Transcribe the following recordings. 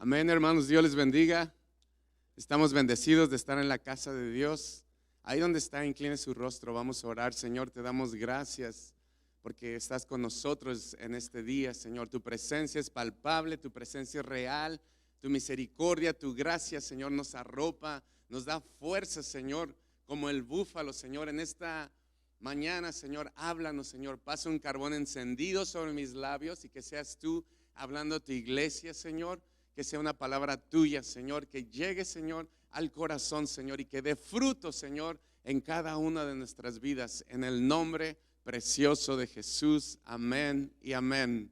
Amén, hermanos, Dios les bendiga. Estamos bendecidos de estar en la casa de Dios. Ahí donde está, incline su rostro, vamos a orar. Señor, te damos gracias porque estás con nosotros en este día, Señor. Tu presencia es palpable, tu presencia es real, tu misericordia, tu gracia, Señor, nos arropa, nos da fuerza, Señor, como el búfalo, Señor. En esta mañana, Señor, háblanos, Señor. Pasa un carbón encendido sobre mis labios y que seas tú hablando a tu iglesia, Señor. Que sea una palabra tuya, Señor, que llegue, Señor, al corazón, Señor, y que dé fruto, Señor, en cada una de nuestras vidas, en el nombre precioso de Jesús. Amén y amén.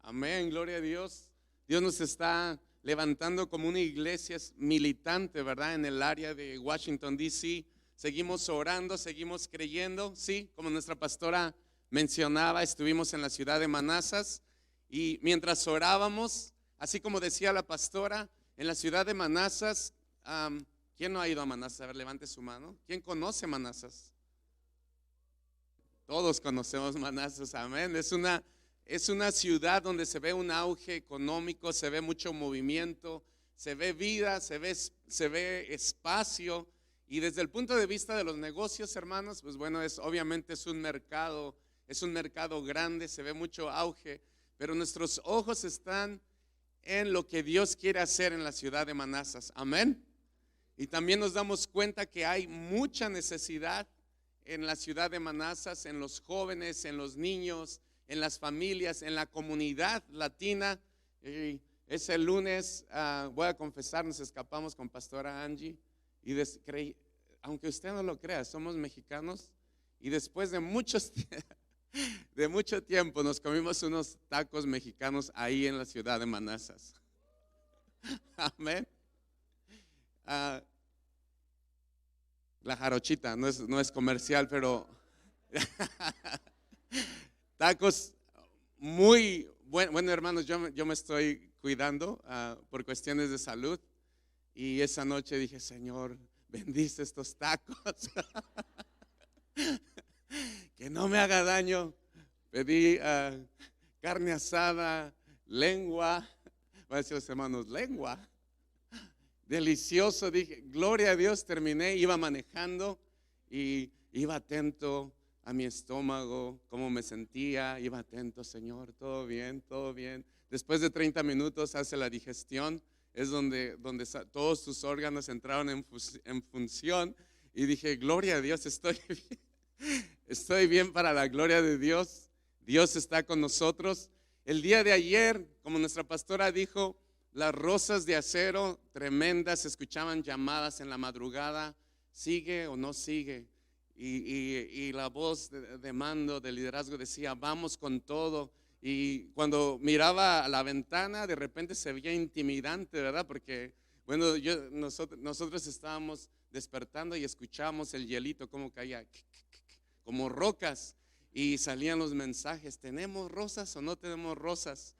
Amén, gloria a Dios. Dios nos está levantando como una iglesia militante, ¿verdad? En el área de Washington, D.C. Seguimos orando, seguimos creyendo, sí, como nuestra pastora mencionaba, estuvimos en la ciudad de Manassas y mientras orábamos, así como decía la pastora, en la ciudad de Manassas, ¿quién no ha ido a Manassas? A ver, levante su mano. ¿Quién conoce Manassas? Todos conocemos Manassas, amén. Es una ciudad donde se ve un auge económico, se ve mucho movimiento, se ve vida, se ve espacio. Y desde el punto de vista de los negocios, hermanos, pues bueno, obviamente es un mercado grande, se ve mucho auge, pero nuestros ojos están en lo que Dios quiere hacer en la ciudad de Manassas, amén. Y también nos damos cuenta que hay mucha necesidad en la ciudad de Manassas, en los jóvenes, en los niños, en las familias, en la comunidad latina. Ese lunes, voy a confesar, nos escapamos con pastora Angie y aunque usted no lo crea, somos mexicanos y después de mucho tiempo nos comimos unos tacos mexicanos ahí en la ciudad de Manassas. Amén. La jarochita no es comercial, pero tacos muy bueno, hermanos, yo me estoy cuidando por cuestiones de salud y esa noche dije, Señor, bendice estos tacos. Que no me haga daño. Pedí carne asada, lengua, voy a decir a los hermanos, lengua, delicioso. Dije, gloria a Dios, terminé, iba manejando y iba atento a mi estómago, cómo me sentía, iba atento, Señor, todo bien, todo bien. Después de 30 minutos hace la digestión, es donde todos tus órganos entraron en función y dije, gloria a Dios, estoy bien para la gloria de Dios. Dios está con nosotros. El día de ayer, como nuestra pastora dijo, las rosas de acero tremendas, se escuchaban llamadas en la madrugada, sigue o no sigue. Y la voz de mando, de liderazgo decía, vamos con todo. Y cuando miraba a la ventana, de repente se veía intimidante, ¿verdad? Porque, bueno, nosotros estábamos despertando y escuchábamos el hielito como caía, como rocas, y salían los mensajes, ¿tenemos rosas o no tenemos rosas?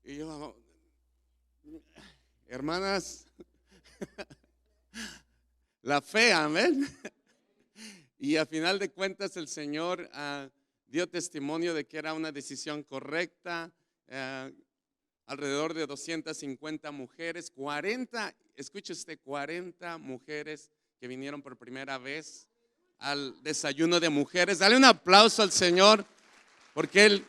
Y yo, hermanas, la fe, amén. Y a final de cuentas el Señor dio testimonio de que era una decisión correcta. Alrededor de 250 mujeres, 40, escuche usted, 40 mujeres que vinieron por primera vez al desayuno de mujeres. Dale un aplauso al Señor, porque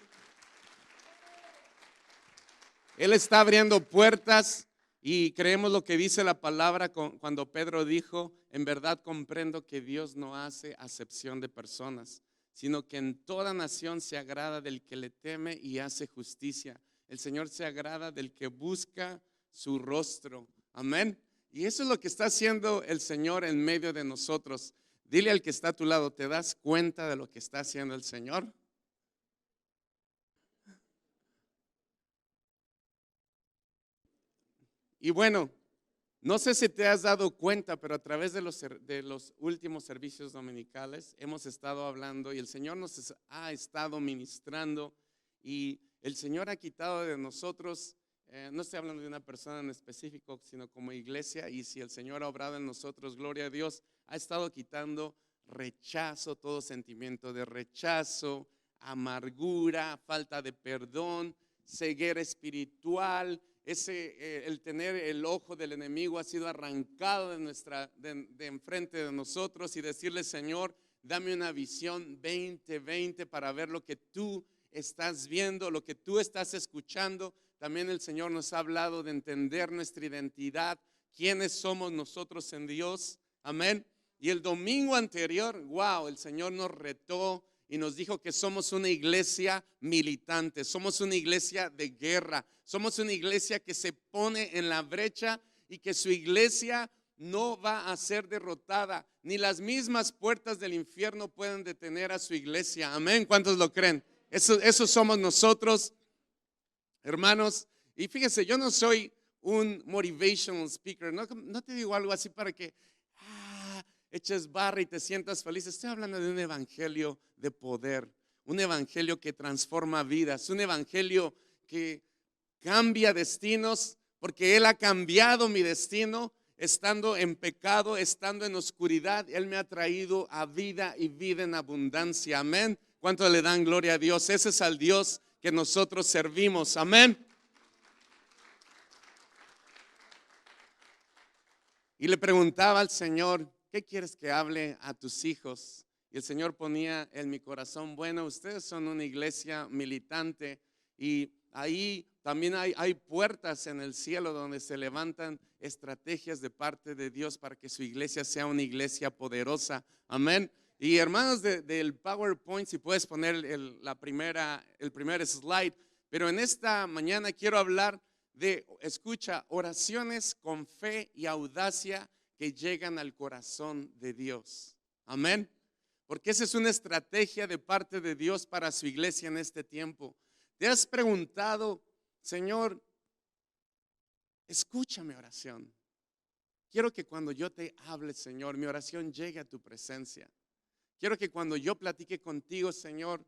Él está abriendo puertas y creemos lo que dice la palabra cuando Pedro dijo, en verdad comprendo que Dios no hace acepción de personas, sino que en toda nación se agrada del que le teme y hace justicia. El Señor se agrada del que busca su rostro. Amén. Y eso es lo que está haciendo el Señor en medio de nosotros. Dile al que está a tu lado, ¿te das cuenta de lo que está haciendo el Señor? Y bueno, no sé si te has dado cuenta, pero a través de los últimos servicios dominicales hemos estado hablando y el Señor nos ha estado ministrando y el Señor ha quitado de nosotros, no estoy hablando de una persona en específico, sino como iglesia, y si el Señor ha obrado en nosotros, gloria a Dios, ha estado quitando rechazo, todo sentimiento de rechazo, amargura, falta de perdón, ceguera espiritual, el tener el ojo del enemigo ha sido arrancado de enfrente de nosotros y decirle, Señor, dame una visión 2020 para ver lo que tú estás viendo, lo que tú estás escuchando. También el Señor nos ha hablado de entender nuestra identidad, quiénes somos nosotros en Dios. Amén. Y el domingo anterior, wow, el Señor nos retó y nos dijo que somos una iglesia militante, somos una iglesia de guerra, somos una iglesia que se pone en la brecha y que su iglesia no va a ser derrotada, ni las mismas puertas del infierno pueden detener a su iglesia. Amén. ¿Cuántos lo creen? Eso somos nosotros, hermanos. Y fíjense, yo no soy un motivational speaker, no te digo algo así para que eches barra y te sientas feliz. Estoy hablando de un evangelio de poder, un evangelio que transforma vidas, un evangelio que cambia destinos, porque Él ha cambiado mi destino. Estando en pecado, estando en oscuridad, Él me ha traído a vida y vida en abundancia. Amén. ¿Cuánto le dan gloria a Dios? Ese es al Dios que nosotros servimos. Amén. Y le preguntaba al Señor, ¿qué quieres que hable a tus hijos? Y el Señor ponía en mi corazón, bueno, ustedes son una iglesia militante y ahí también hay puertas en el cielo donde se levantan estrategias de parte de Dios para que su iglesia sea una iglesia poderosa. Amén. Y hermanos del PowerPoint, si puedes poner el primer slide. Pero en esta mañana quiero hablar de, escucha, oraciones con fe y audacia que llegan al corazón de Dios. Amén. Porque esa es una estrategia de parte de Dios para su iglesia en este tiempo. ¿Te has preguntado, Señor, escucha mi oración? Quiero que cuando yo te hable, Señor, mi oración llegue a tu presencia. Quiero que cuando yo platique contigo, Señor,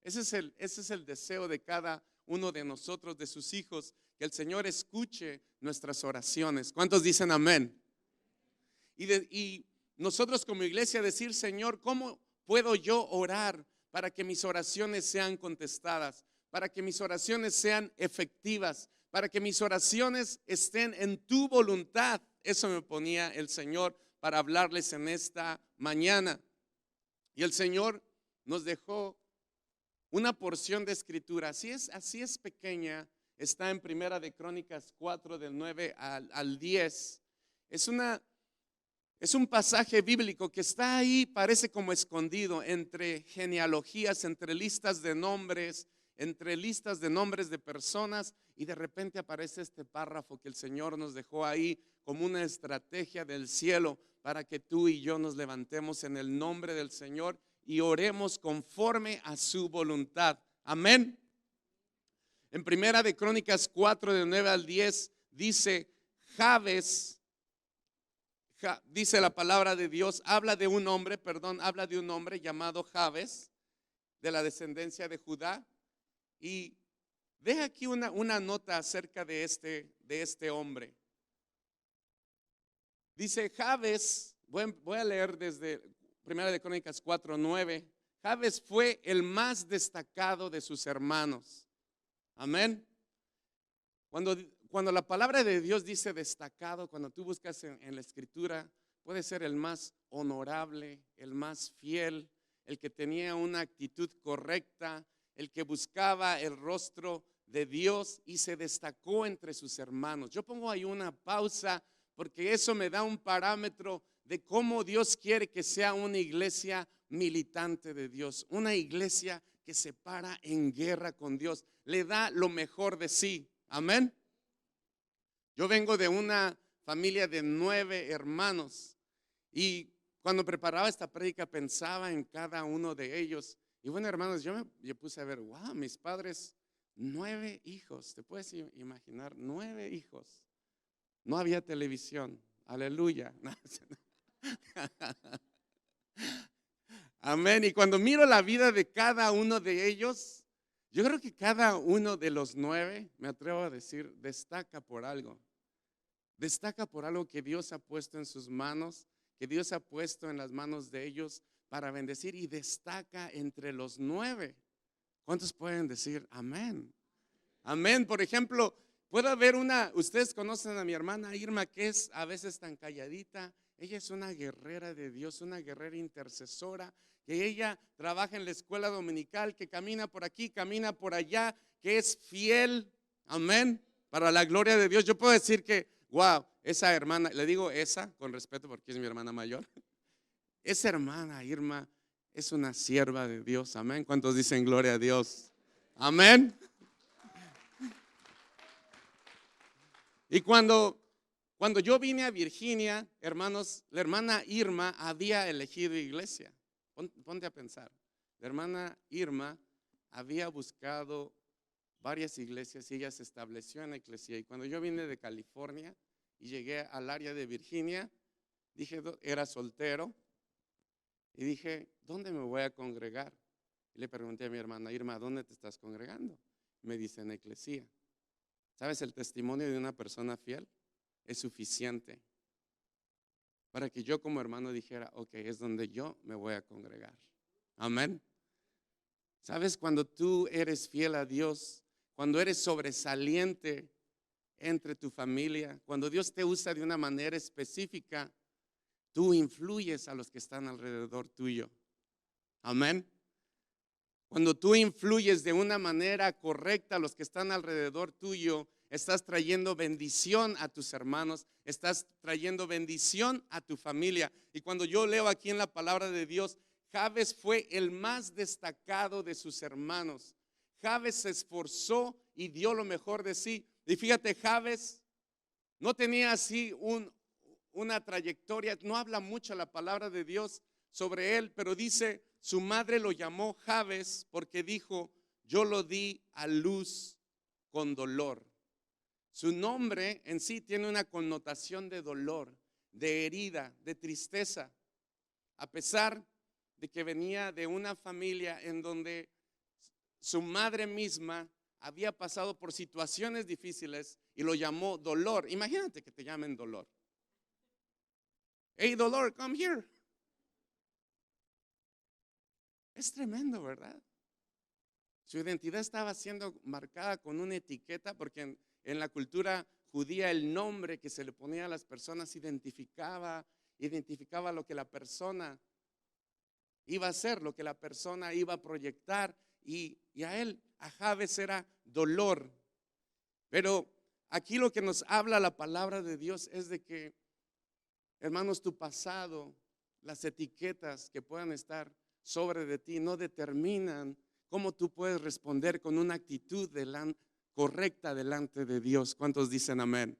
ese es el deseo de cada uno de nosotros, de sus hijos, que el Señor escuche nuestras oraciones. ¿Cuántos dicen amén? Y nosotros como iglesia decir, Señor, ¿cómo puedo yo orar para que mis oraciones sean contestadas? Para que mis oraciones sean efectivas, para que mis oraciones estén en tu voluntad. Eso me ponía el Señor para hablarles en esta mañana. Y el Señor nos dejó una porción de escritura, así es pequeña, está en Primera de Crónicas 4 del 9 al 10. Es un pasaje bíblico que está ahí, parece como escondido entre genealogías, entre listas de nombres de personas, y de repente aparece este párrafo que el Señor nos dejó ahí como una estrategia del cielo para que tú y yo nos levantemos en el nombre del Señor y oremos conforme a su voluntad. Amén. En Primera de Crónicas 4 de 9 al 10 dice, Jabes, dice la palabra de Dios, habla de un hombre llamado Jabes, de la descendencia de Judá. Y deja aquí una nota acerca de este hombre. Dice Jabes, voy a leer desde Primera de Crónicas 4:9. Jabes fue el más destacado de sus hermanos. Amén. Cuando la palabra de Dios dice destacado, cuando tú buscas en la escritura, puede ser el más honorable, el más fiel, el que tenía una actitud correcta, el que buscaba el rostro de Dios y se destacó entre sus hermanos. Yo pongo ahí una pausa porque eso me da un parámetro de cómo Dios quiere que sea una iglesia militante de Dios, una iglesia que se para en guerra con Dios, le da lo mejor de sí. Amén. Yo vengo de una familia de 9 hermanos y cuando preparaba esta prédica pensaba en cada uno de ellos. Y bueno, hermanos, yo puse a ver, wow, mis padres, 9 hijos. ¿Te puedes imaginar? 9 hijos. No había televisión. Aleluya. Amén. Y cuando miro la vida de cada uno de ellos, yo creo que cada uno de los 9, me atrevo a decir, destaca por algo. Destaca por algo que Dios ha puesto en sus manos, que Dios ha puesto en las manos de ellos para bendecir, y destaca entre los 9. ¿Cuántos pueden decir amén? Amén. Por ejemplo, puede haber ustedes conocen a mi hermana Irma, que es a veces tan calladita. Ella es una guerrera de Dios, una guerrera intercesora, que ella trabaja en la escuela dominical, que camina por aquí, camina por allá, que es fiel, amén, para la gloria de Dios. Yo puedo decir que, wow, esa hermana, le digo esa con respeto porque es mi hermana mayor, esa hermana Irma es una sierva de Dios, amén. ¿Cuántos dicen gloria a Dios? Amén. Y cuando yo vine a Virginia, hermanos, la hermana Irma había elegido iglesia. Ponte a pensar. La hermana Irma había buscado varias iglesias y ella se estableció en la iglesia. Y cuando yo vine de California y llegué al área de Virginia, dije, era soltero, y dije, ¿dónde me voy a congregar? Y le pregunté a mi hermana Irma, ¿dónde te estás congregando? Me dice, en la iglesia. ¿Sabes? El testimonio de una persona fiel es suficiente para que yo como hermano dijera, ok, es donde yo me voy a congregar. Amén. ¿Sabes? Cuando tú eres fiel a Dios, cuando eres sobresaliente entre tu familia, cuando Dios te usa de una manera específica, tú influyes a los que están alrededor tuyo. Amén. Cuando tú influyes de una manera correcta a los que están alrededor tuyo, estás trayendo bendición a tus hermanos, estás trayendo bendición a tu familia. Y cuando yo leo aquí en la palabra de Dios, Jabes fue el más destacado de sus hermanos. Jabes se esforzó y dio lo mejor de sí. Y fíjate, Jabes no tenía así una trayectoria, no habla mucho la palabra de Dios sobre él, pero dice, su madre lo llamó Jabes porque dijo, yo lo di a luz con dolor. Su nombre en sí tiene una connotación de dolor, de herida, de tristeza, a pesar de que venía de una familia en donde su madre misma había pasado por situaciones difíciles y lo llamó dolor. Imagínate que te llamen dolor. Hey, dolor, come here. Es tremendo, ¿verdad? Su identidad estaba siendo marcada con una etiqueta porque en la cultura judía el nombre que se le ponía a las personas identificaba lo que la persona iba a hacer, lo que la persona iba a proyectar, y a Jabes era dolor. Pero aquí lo que nos habla la palabra de Dios es de que, hermanos, tu pasado, las etiquetas que puedan estar sobre de ti no determinan cómo tú puedes responder con una actitud correcta delante de Dios. ¿Cuántos dicen amén?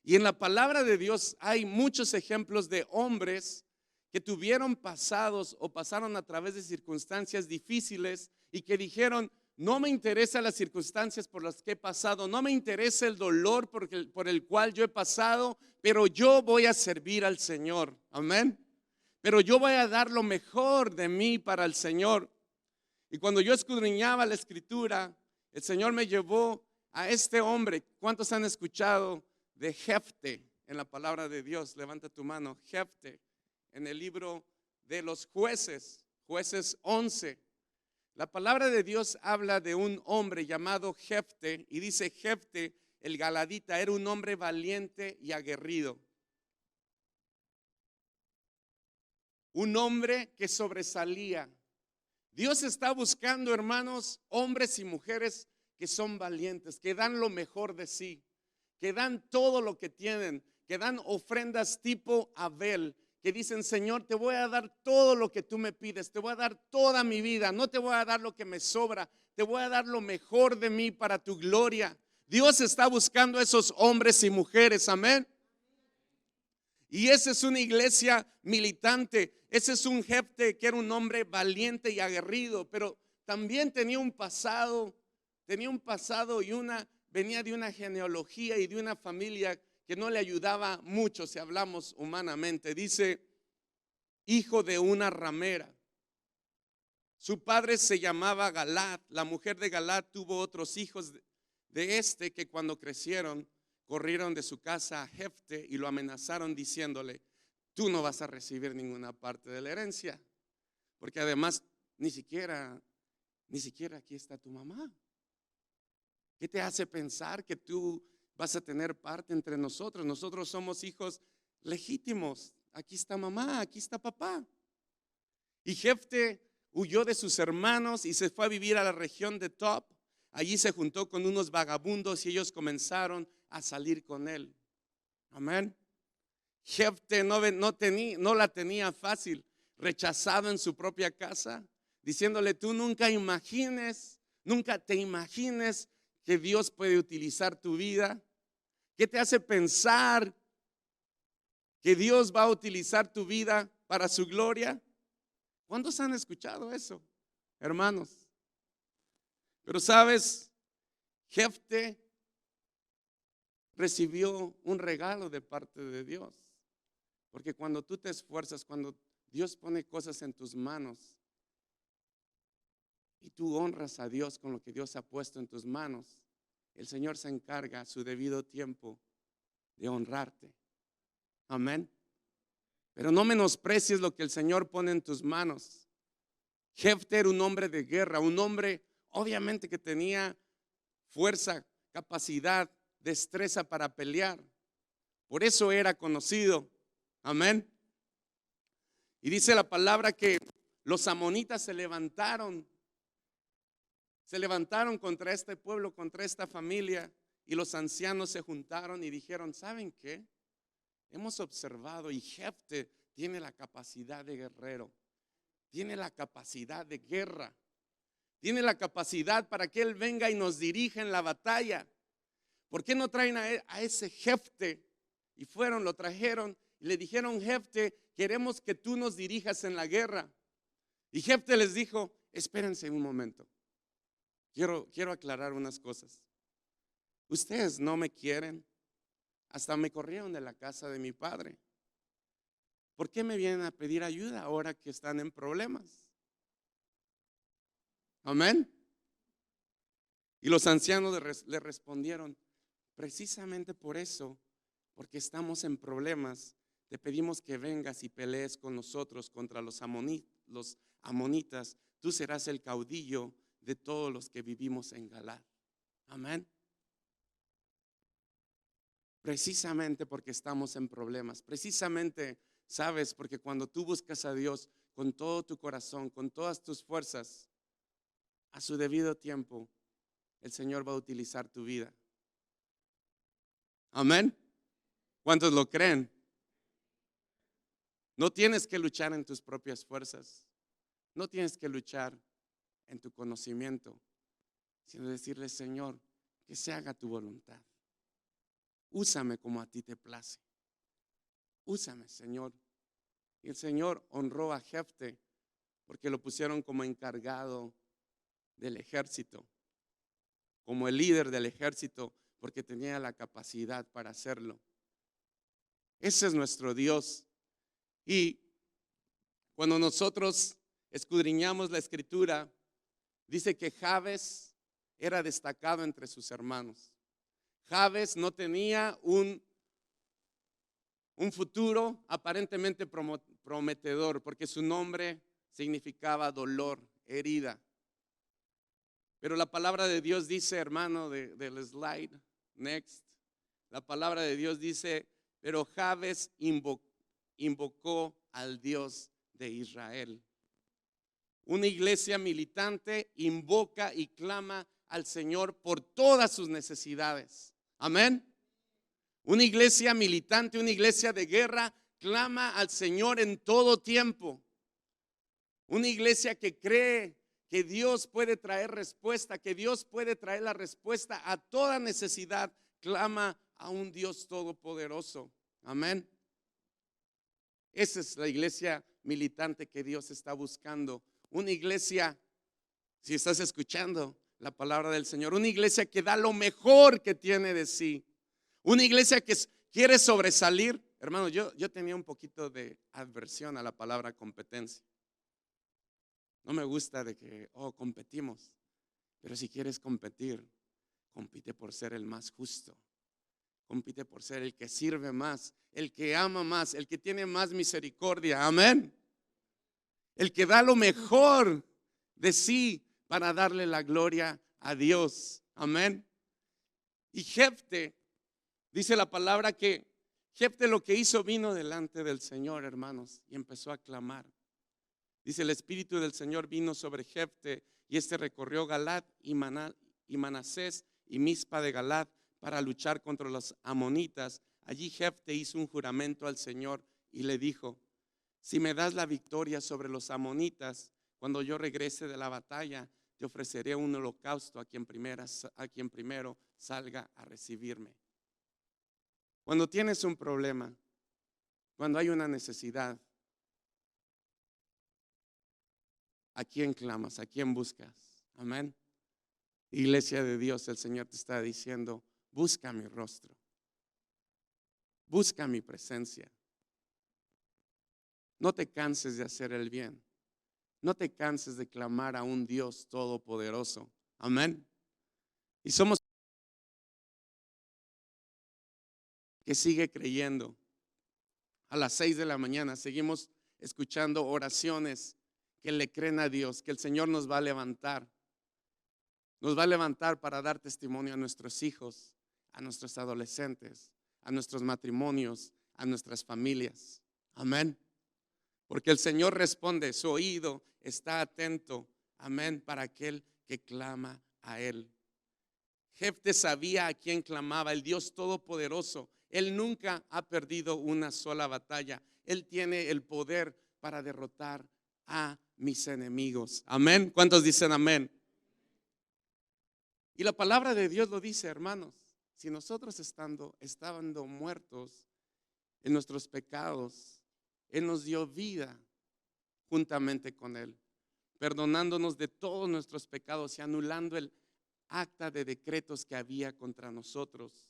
Y en la palabra de Dios hay muchos ejemplos de hombres que tuvieron pasados o pasaron a través de circunstancias difíciles y que dijeron, no me interesan las circunstancias por las que he pasado, no me interesa el dolor por el cual yo he pasado, pero yo voy a servir al Señor. Amén. Pero yo voy a dar lo mejor de mí para el Señor. Y cuando yo escudriñaba la escritura, el Señor me llevó a este hombre. ¿Cuántos han escuchado de Jefte en la palabra de Dios? Levanta tu mano. Jefte, en el libro de los jueces, jueces 11. La palabra de Dios habla de un hombre llamado Jefte y dice Jefte, el galadita, era un hombre valiente y aguerrido. Un hombre que sobresalía. Dios está buscando, hermanos, hombres y mujeres que son valientes, que dan lo mejor de sí, que dan todo lo que tienen, que dan ofrendas tipo Abel, que dicen, Señor, te voy a dar todo lo que tú me pides, te voy a dar toda mi vida, no te voy a dar lo que me sobra, te voy a dar lo mejor de mí para tu gloria. Dios está buscando a esos hombres y mujeres, amén. Y esa es una iglesia militante. Ese es un Jefte que era un hombre valiente y aguerrido, pero también tenía un pasado y venía de una genealogía y de una familia que no le ayudaba mucho si hablamos humanamente. Dice, hijo de una ramera. Su padre se llamaba Galad. La mujer de Galad tuvo otros hijos de este que cuando crecieron corrieron de su casa a Jefte y lo amenazaron diciéndole, tú no vas a recibir ninguna parte de la herencia, porque además ni siquiera aquí está tu mamá. ¿Qué te hace pensar que tú vas a tener parte entre nosotros? Nosotros somos hijos legítimos. Aquí está mamá, aquí está papá. Y Jefte huyó de sus hermanos y se fue a vivir a la región de Tob. Allí se juntó con unos vagabundos y ellos comenzaron a salir con él. Amén. Jefte no la tenía fácil, rechazado en su propia casa, diciéndole: tú nunca te imagines que Dios puede utilizar tu vida. ¿Qué te hace pensar que Dios va a utilizar tu vida para su gloria? ¿Cuántos han escuchado eso, hermanos? Pero sabes, Jefte recibió un regalo de parte de Dios. Porque cuando tú te esfuerzas, cuando Dios pone cosas en tus manos y tú honras a Dios con lo que Dios ha puesto en tus manos, el Señor se encarga a su debido tiempo de honrarte. Amén. Pero no menosprecies lo que el Señor pone en tus manos. Jefte era un hombre de guerra, un hombre obviamente que tenía fuerza, capacidad, destreza para pelear. Por eso era conocido. Amén. Y dice la palabra que los amonitas se levantaron contra este pueblo, contra esta familia, y los ancianos se juntaron y dijeron: ¿saben qué? Hemos observado y Jefte tiene la capacidad de guerrero, tiene la capacidad de guerra, tiene la capacidad para que él venga y nos dirija en la batalla. ¿Por qué no traen a ese Jefte? Y lo trajeron y le dijeron: Jefte, queremos que tú nos dirijas en la guerra. Y Jefte les dijo: espérense un momento, quiero aclarar unas cosas. Ustedes no me quieren, hasta me corrieron de la casa de mi padre. ¿Por qué me vienen a pedir ayuda ahora que están en problemas? Amén. Y los ancianos le respondieron: precisamente por eso, porque estamos en problemas, te pedimos que vengas y pelees con nosotros contra los amonitas. Tú serás el caudillo de todos los que vivimos en Galaad. Amén. Precisamente porque estamos en problemas, precisamente, sabes, porque cuando tú buscas a Dios con todo tu corazón, con todas tus fuerzas, a su debido tiempo, el Señor va a utilizar tu vida. Amén. ¿Cuántos lo creen? No tienes que luchar en tus propias fuerzas, no tienes que luchar en tu conocimiento, sino decirle: Señor, que se haga tu voluntad. Úsame como a ti te place. Úsame, Señor. Y el Señor honró a Jefte porque lo pusieron como encargado del ejército, como el líder del ejército, porque tenía la capacidad para hacerlo. Ese es nuestro Dios. Y cuando nosotros escudriñamos la escritura, dice que Jabes era destacado entre sus hermanos. Jabes no tenía un futuro aparentemente prometedor, porque su nombre significaba dolor, herida. Pero la palabra de Dios dice, hermano, del slide, next. La palabra de Dios dice: pero Jabes invocó al Dios de Israel. Una iglesia militante invoca y clama al Señor por todas sus necesidades. Amén. Una iglesia militante, una iglesia de guerra, clama al Señor en todo tiempo. Una iglesia que cree que Dios puede traer respuesta, que Dios puede traer la respuesta a toda necesidad, clama a un Dios todopoderoso. Amén. Esa es la iglesia militante que Dios está buscando. Una iglesia, si estás escuchando la palabra del Señor, una iglesia que da lo mejor que tiene de sí. Una iglesia que quiere sobresalir. Hermano, yo tenía un poquito de aversión a la palabra competencia. No me gusta de que, competimos. Pero si quieres competir, compite por ser el más justo. Compite por ser el que sirve más, el que ama más, el que tiene más misericordia. Amén. El que da lo mejor de sí para darle la gloria a Dios. Amén. Y Jefte, dice la palabra que Jefte lo que hizo, vino delante del Señor, hermanos, y empezó a clamar. Dice, el Espíritu del Señor vino sobre Jefte, y este recorrió Galad y Manasés y Mizpa de Galad para luchar contra los amonitas. Allí Jefte hizo un juramento al Señor y le dijo: si me das la victoria sobre los amonitas, cuando yo regrese de la batalla, te ofreceré un holocausto a quien primero salga a recibirme. Cuando tienes un problema, cuando hay una necesidad, ¿a quién clamas? ¿A quién buscas? Amén. Iglesia de Dios, el Señor te está diciendo: busca mi rostro, busca mi presencia. No te canses de hacer el bien. No te canses de clamar a un Dios todopoderoso. Amén. Y somos que sigue creyendo. A las 6 de la mañana seguimos escuchando oraciones que le creen a Dios, que el Señor nos va a levantar. Nos va a levantar para dar testimonio a nuestros hijos, a nuestros adolescentes, a nuestros matrimonios, a nuestras familias. Amén. Porque el Señor responde, su oído está atento, amén, para aquel que clama a Él. Jefte sabía a quién clamaba, el Dios Todopoderoso. Él nunca ha perdido una sola batalla. Él tiene el poder para derrotar a mis enemigos. Amén. ¿Cuántos dicen amén? Y la palabra de Dios lo dice, hermanos. Si nosotros estando muertos en nuestros pecados, Él nos dio vida juntamente con Él, perdonándonos de todos nuestros pecados y anulando el acta de decretos que había contra nosotros,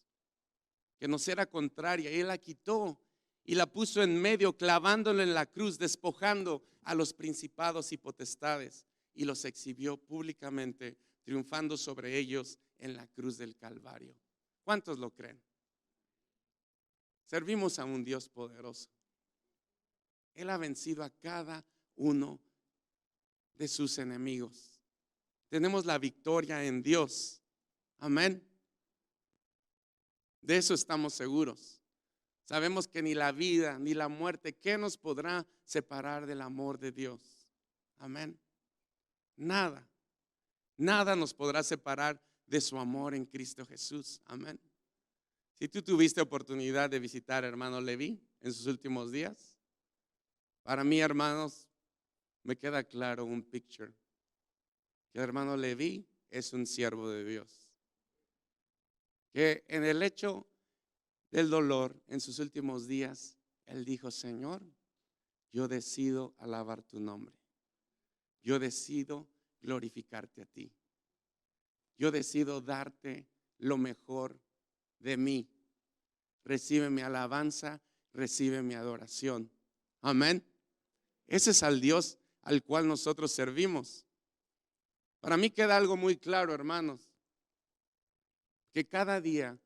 que nos era contraria. Él la quitó y la puso en medio, clavándola en la cruz, despojando a los principados y potestades, y los exhibió públicamente, triunfando sobre ellos en la cruz del Calvario. ¿Cuántos lo creen? Servimos a un Dios poderoso. Él ha vencido a cada uno de sus enemigos. Tenemos la victoria en Dios. Amén. De eso estamos seguros. Sabemos que ni la vida ni la muerte, ¿qué nos podrá separar del amor de Dios? Amén. Nada, nada nos podrá separar de su amor en Cristo Jesús. Amén. Si tú tuviste oportunidad de visitar a hermano Leví en sus últimos días, para mí, hermanos, me queda claro un picture, que el hermano Leví es un siervo de Dios, que en el hecho del dolor en sus últimos días, él dijo: Señor, yo decido alabar tu nombre, yo decido glorificarte a ti, yo decido darte lo mejor de mí. Recibe mi alabanza, recibe mi adoración. Amén. Ese es al Dios al cual nosotros servimos. Para mí queda algo muy claro, hermanos, que cada día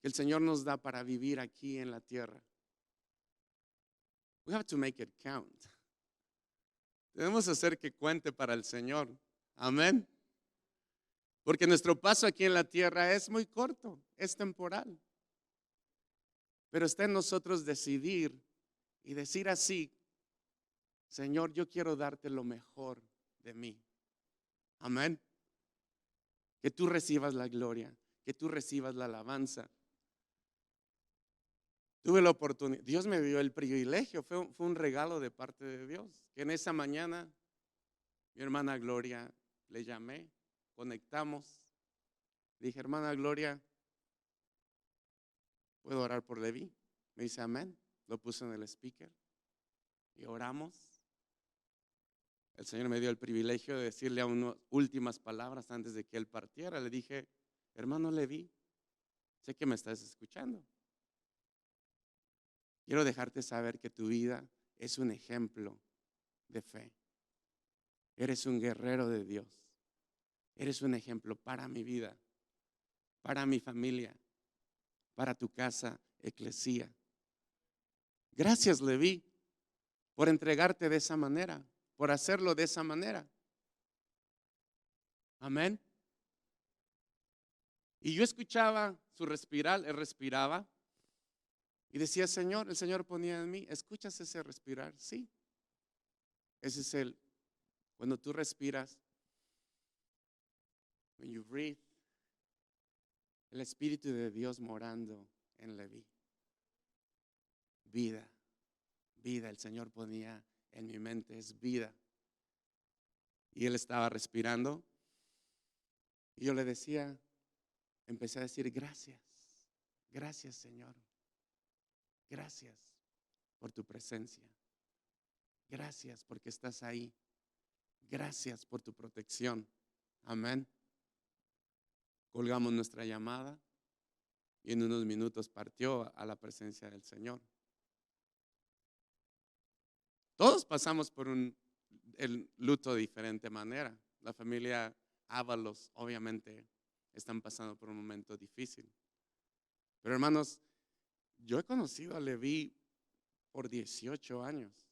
que el Señor nos da para vivir aquí en la tierra, we have to make it count. Debemos hacer que cuente para el Señor. Amén. Porque nuestro paso aquí en la tierra es muy corto, es temporal. Pero está en nosotros decidir y decir así: Señor, yo quiero darte lo mejor de mí. Amén. Que tú recibas la gloria, que tú recibas la alabanza. Tuve la oportunidad, Dios me dio el privilegio, fue un regalo de parte de Dios, que en esa mañana mi hermana Gloria le llamé, conectamos, dije: hermana Gloria, ¿puedo orar por Leví? Me dice amén, lo puso en el speaker y oramos. El Señor me dio el privilegio de decirle unas últimas palabras antes de que él partiera. Le dije: hermano Leví, sé que me estás escuchando. Quiero dejarte saber que tu vida es un ejemplo de fe. Eres un guerrero de Dios. Eres un ejemplo para mi vida, para mi familia, para tu casa eclesía. Gracias, Leví, por entregarte de esa manera, por hacerlo de esa manera. Amén. Y yo escuchaba su respirar, él respiraba. Y decía, Señor, el Señor ponía en mí, ¿escuchas ese respirar? Sí. Ese es cuando tú respiras, when you breathe, el Espíritu de Dios morando en Leví. Vida, vida, el Señor ponía en mi mente, es vida. Y él estaba respirando. Y yo le decía, empecé a decir, gracias, gracias Señor. Gracias por tu presencia. Gracias porque estás ahí. Gracias por tu protección. Amén. Colgamos nuestra llamada y en unos minutos partió a la presencia del Señor. Todos pasamos por el luto de diferente manera. La familia Ábalos obviamente están pasando por un momento difícil. Pero hermanos, yo he conocido a Leví por 18 años.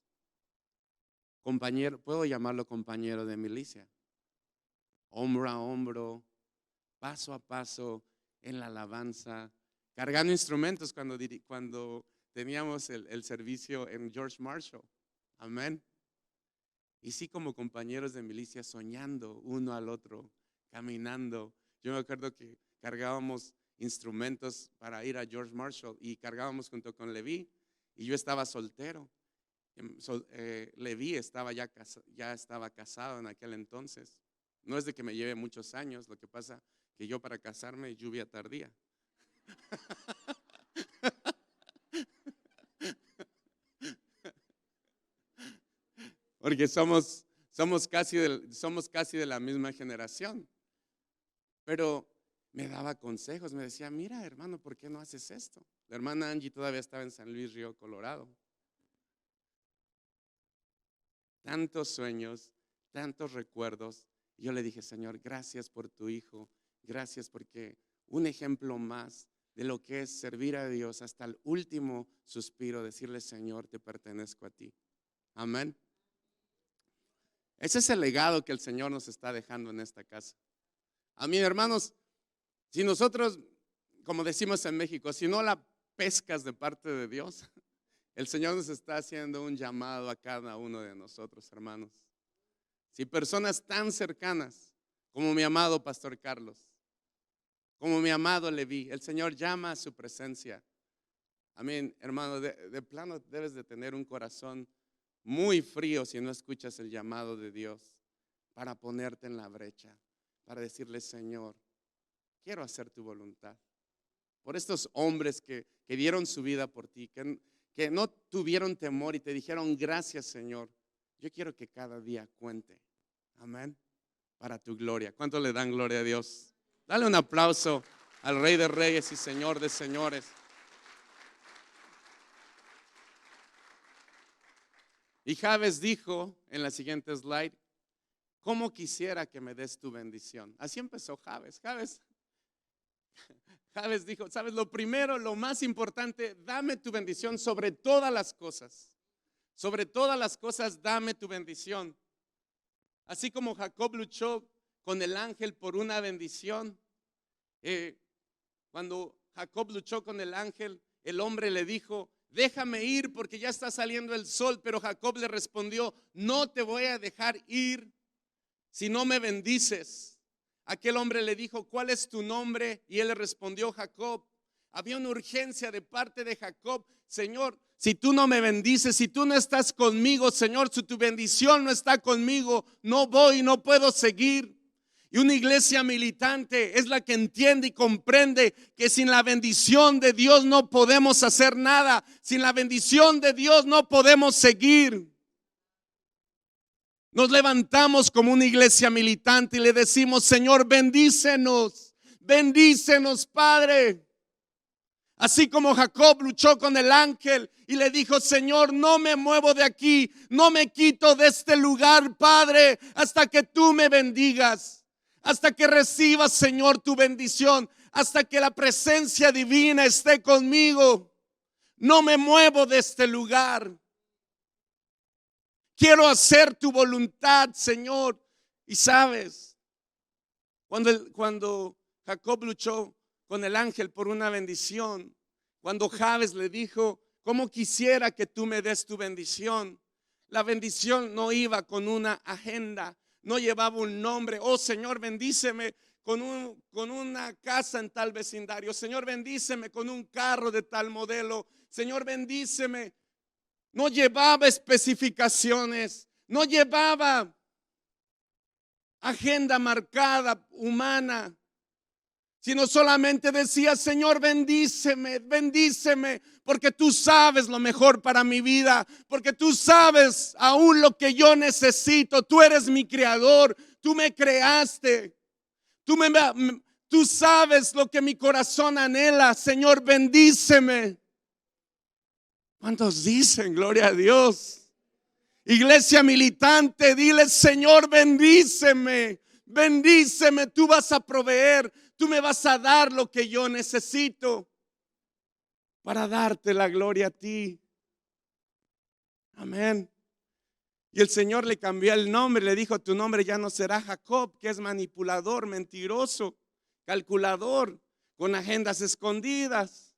Compañero, puedo llamarlo compañero de milicia. Hombro a hombro, paso a paso en la alabanza, cargando instrumentos cuando teníamos el servicio en George Marshall. Amén. Y sí, como compañeros de milicia, soñando uno al otro, caminando. Yo me acuerdo que cargábamos instrumentos para ir a George Marshall y cargábamos junto con Leví, y yo estaba soltero. Leví ya estaba casado en aquel entonces. No es de que me lleve muchos años, lo que pasa que yo para casarme lluvia tardía. Porque somos casi de la misma generación. Pero me daba consejos, me decía, mira hermano, ¿por qué no haces esto? La hermana Angie todavía estaba en San Luis Río Colorado. Tantos sueños, tantos recuerdos. Yo le dije, Señor, gracias por tu hijo, gracias porque un ejemplo más de lo que es servir a Dios hasta el último suspiro, decirle, Señor, te pertenezco a ti. Amén. Ese es el legado que el Señor nos está dejando en esta casa. A mí, hermanos, si nosotros, como decimos en México, si no la pescas de parte de Dios, el Señor nos está haciendo un llamado a cada uno de nosotros, hermanos. Si personas tan cercanas como mi amado Pastor Carlos, como mi amado Leví, el Señor llama a su presencia. Amén, hermano, de plano debes de tener un corazón muy frío si no escuchas el llamado de Dios para ponerte en la brecha, para decirle, Señor, quiero hacer tu voluntad. Por estos hombres que dieron su vida por ti, que no tuvieron temor y te dijeron, gracias Señor, yo quiero que cada día cuente. Amén. Para tu gloria. ¿Cuánto le dan gloria a Dios? Dale un aplauso al Rey de Reyes y Señor de Señores. Y Jabes dijo en la siguiente slide, ¿cómo quisiera que me des tu bendición? Así empezó Jabes. Jabes dijo, sabes, lo primero, lo más importante, dame tu bendición sobre todas las cosas. Sobre todas las cosas, dame tu bendición. Así como Jacob luchó con el ángel por una bendición, cuando Jacob luchó con el ángel, el hombre le dijo, déjame ir porque ya está saliendo el sol. Pero Jacob le respondió, no te voy a dejar ir si no me bendices. Aquel hombre le dijo, ¿cuál es tu nombre? Y él le respondió, Jacob. Había una urgencia de parte de Jacob. Señor, si tú no me bendices, si tú no estás conmigo, Señor, si tu bendición no está conmigo, no voy, no puedo seguir. Y una iglesia militante es la que entiende y comprende que sin la bendición de Dios no podemos hacer nada. Sin la bendición de Dios no podemos seguir. Nos levantamos como una iglesia militante y le decimos, Señor, bendícenos, bendícenos, Padre. Así como Jacob luchó con el ángel y le dijo, Señor, no me muevo de aquí, no me quito de este lugar, Padre, hasta que tú me bendigas, hasta que recibas, Señor, tu bendición, hasta que la presencia divina esté conmigo. No me muevo de este lugar. Quiero hacer tu voluntad, Señor. Y sabes, cuando Jacob luchó con el ángel por una bendición. Cuando Jabes le dijo, ¿cómo quisiera que tú me des tu bendición? La bendición no iba con una agenda, no llevaba un nombre. Oh Señor, bendíceme con una casa en tal vecindario. Señor, bendíceme con un carro de tal modelo. Señor, bendíceme. No llevaba especificaciones, no llevaba agenda marcada humana, sino solamente decía, Señor, bendíceme, bendíceme, porque tú sabes lo mejor para mi vida, porque tú sabes aún lo que yo necesito. Tú eres mi creador, tú me creaste, tú sabes lo que mi corazón anhela. Señor, bendíceme. ¿Cuántos dicen gloria a Dios? Iglesia militante, dile, Señor, bendíceme, bendíceme, tú vas a proveer, tú me vas a dar lo que yo necesito para darte la gloria a ti. Amén. Y el Señor le cambió el nombre, le dijo, tu nombre ya no será Jacob, que es manipulador, mentiroso, calculador, con agendas escondidas,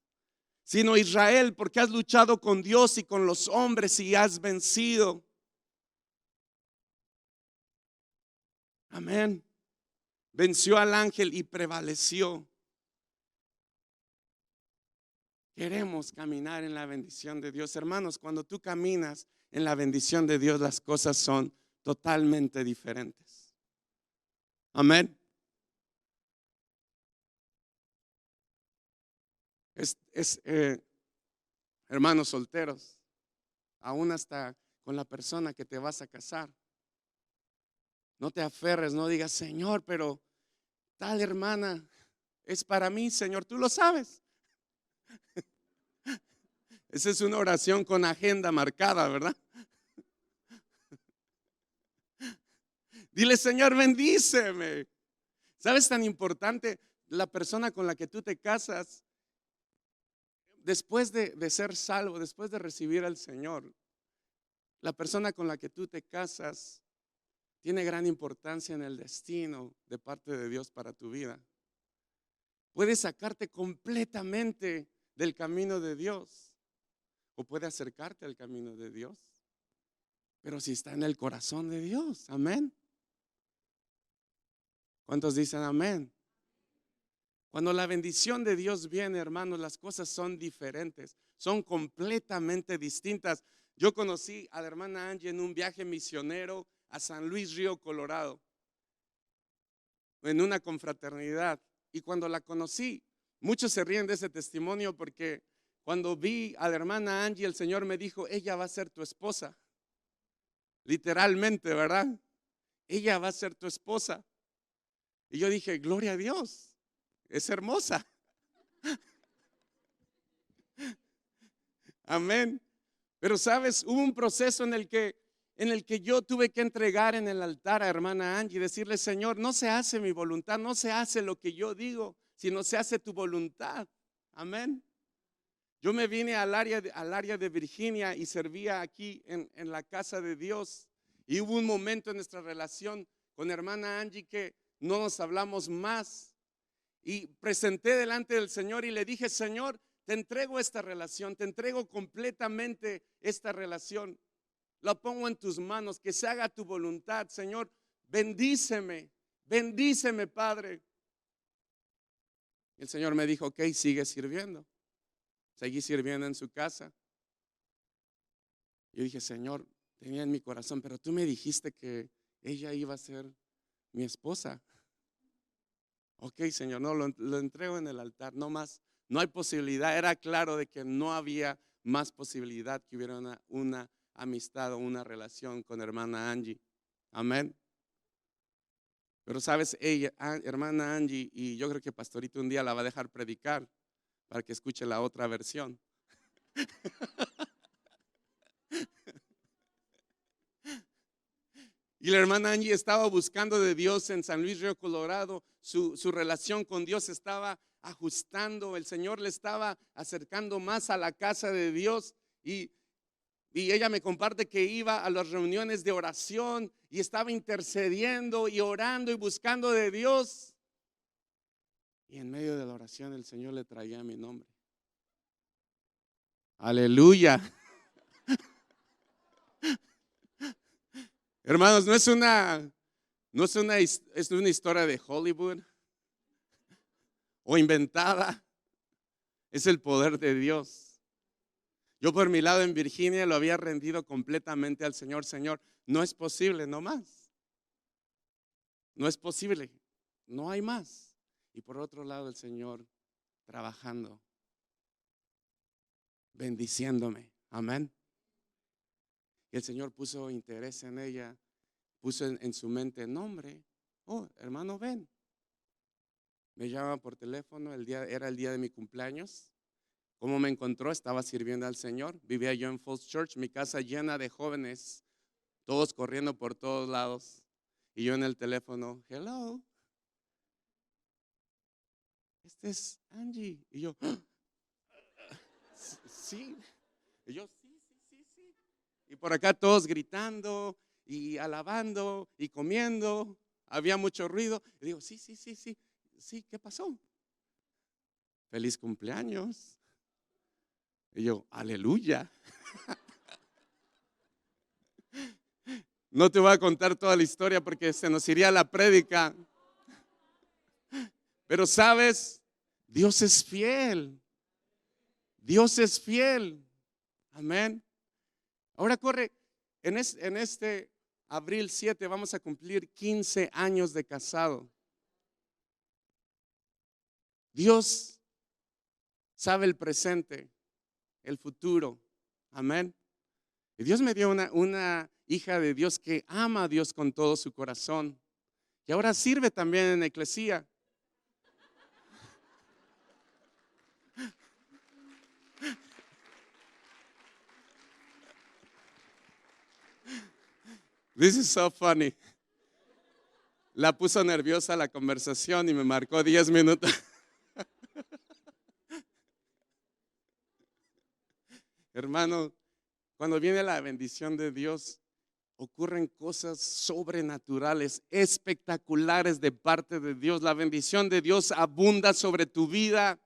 sino Israel, porque has luchado con Dios y con los hombres y has vencido. Amén. Venció al ángel y prevaleció. Queremos caminar en la bendición de Dios. Hermanos, cuando tú caminas en la bendición de Dios, las cosas son totalmente diferentes. Amén. Hermanos solteros, aún hasta con la persona que te vas a casar, no te aferres, no digas, Señor, pero tal hermana es para mí, Señor, tú lo sabes. Esa es una oración con agenda marcada, ¿verdad? Dile, Señor, bendíceme. ¿Sabes tan importante la persona con la que tú te casas? Después de ser salvo, después de recibir al Señor, la persona con la que tú te casas tiene gran importancia en el destino de parte de Dios para tu vida. Puede sacarte completamente del camino de Dios o puede acercarte al camino de Dios, pero si está en el corazón de Dios. Amén. ¿Cuántos dicen amén? Cuando la bendición de Dios viene, hermanos, las cosas son diferentes, son completamente distintas. Yo conocí a la hermana Angie en un viaje misionero a San Luis Río Colorado, en una confraternidad. Y cuando la conocí, muchos se ríen de ese testimonio porque cuando vi a la hermana Angie, el Señor me dijo, ella va a ser tu esposa. Literalmente, ¿verdad? Ella va a ser tu esposa. Y yo dije, gloria a Dios, es hermosa. Amén. Pero sabes, hubo un proceso en el que yo tuve que entregar en el altar a hermana Angie y decirle, Señor, no se hace mi voluntad, no se hace lo que yo digo, sino se hace tu voluntad. Amén. Yo me vine al área de Virginia y servía aquí en la casa de Dios. Y hubo un momento en nuestra relación con hermana Angie que no nos hablamos más. Y presenté delante del Señor y le dije, Señor, te entrego esta relación, te entrego completamente esta relación. La pongo en tus manos, que se haga tu voluntad, Señor. Bendíceme, bendíceme, Padre. El Señor me dijo, ok, sigue sirviendo. Seguí sirviendo en su casa. Yo dije, Señor, tenía en mi corazón, pero tú me dijiste que ella iba a ser mi esposa. Ok, Señor, no, lo entrego en el altar, no más, no hay posibilidad. Era claro de que no había más posibilidad que hubiera una amistad o una relación con hermana Angie. Amén. Pero sabes, ella, hermana Angie, y yo creo que Pastorito un día la va a dejar predicar para que escuche la otra versión. Y la hermana Angie estaba buscando de Dios en San Luis Río Colorado. Su relación con Dios estaba ajustando. El Señor le estaba acercando más a la casa de Dios. Y ella me comparte que iba a las reuniones de oración y estaba intercediendo y orando y buscando de Dios. Y en medio de la oración el Señor le traía mi nombre. Aleluya. Hermanos, es una historia de Hollywood o inventada. Es el poder de Dios. Yo por mi lado en Virginia lo había rendido completamente al Señor. Señor, no es posible, no más. No es posible, no hay más. Y por otro lado el Señor trabajando, bendiciéndome. Amén. Y el Señor puso interés en ella, puso en su mente nombre. Oh, hermano, ven. Me llama por teléfono, era el día de mi cumpleaños. ¿Cómo me encontró? Estaba sirviendo al Señor. Vivía yo en Falls Church, mi casa llena de jóvenes, todos corriendo por todos lados. Y yo en el teléfono, hello. Este es Angie. Y yo, sí. Y yo, sí. Y por acá todos gritando y alabando y comiendo. Había mucho ruido. Y digo, sí. Sí, ¿qué pasó? Feliz cumpleaños. Y yo, aleluya. No te voy a contar toda la historia porque se nos iría la prédica. Pero sabes, Dios es fiel. Dios es fiel. Amén. Ahora corre, en este abril 7 vamos a cumplir 15 años de casado. Dios sabe el presente, el futuro. Amén. Y Dios me dio una hija de Dios que ama a Dios con todo su corazón. Y ahora sirve también en la iglesia. This is so funny. La puso nerviosa la conversación y me marcó 10 minutos. Hermano, cuando viene la bendición de Dios, ocurren cosas sobrenaturales, espectaculares de parte de Dios. La bendición de Dios abunda sobre tu vida.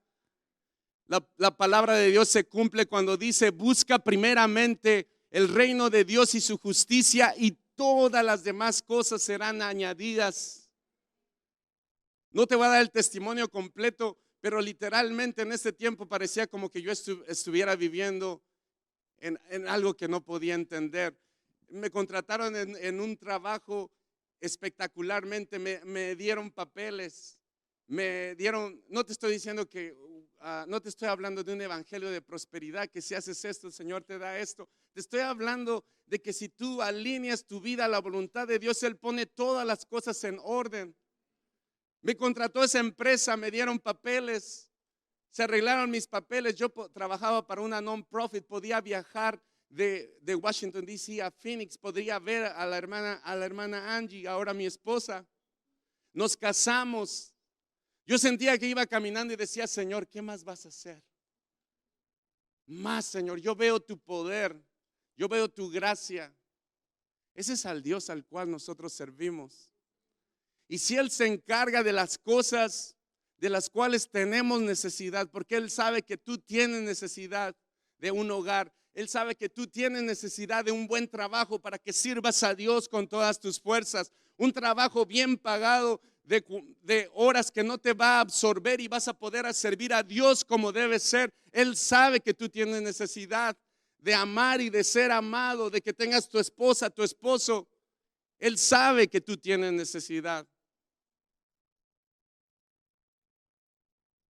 La palabra de Dios se cumple cuando dice, busca primeramente el reino de Dios y su justicia y todas las demás cosas serán añadidas. No te voy a dar el testimonio completo, pero literalmente en ese tiempo parecía como que yo estuviera viviendo en algo que no podía entender. Me contrataron en un trabajo espectacularmente, me dieron papeles, no te estoy diciendo que, no te estoy hablando de un evangelio de prosperidad, que si haces esto, el Señor te da esto. Te estoy hablando de que si tú alineas tu vida a la voluntad de Dios, Él pone todas las cosas en orden. Me contrató esa empresa, me dieron papeles, se arreglaron mis papeles. Yo trabajaba para una non-profit, podía viajar de Washington DC a Phoenix, podría ver a la hermana Angie, ahora mi esposa. Nos casamos. Yo sentía que iba caminando y decía, Señor, ¿qué más vas a hacer? Más, Señor, yo veo tu poder, yo veo tu gracia. Ese es al Dios al cual nosotros servimos. Y si Él se encarga de las cosas de las cuales tenemos necesidad, porque Él sabe que tú tienes necesidad de un hogar, Él sabe que tú tienes necesidad de un buen trabajo para que sirvas a Dios con todas tus fuerzas, un trabajo bien pagado de horas que no te va a absorber y vas a poder servir a Dios como debe ser. Él sabe que tú tienes necesidad de amar y de ser amado, de que tengas tu esposa, tu esposo. Él sabe que tú tienes necesidad.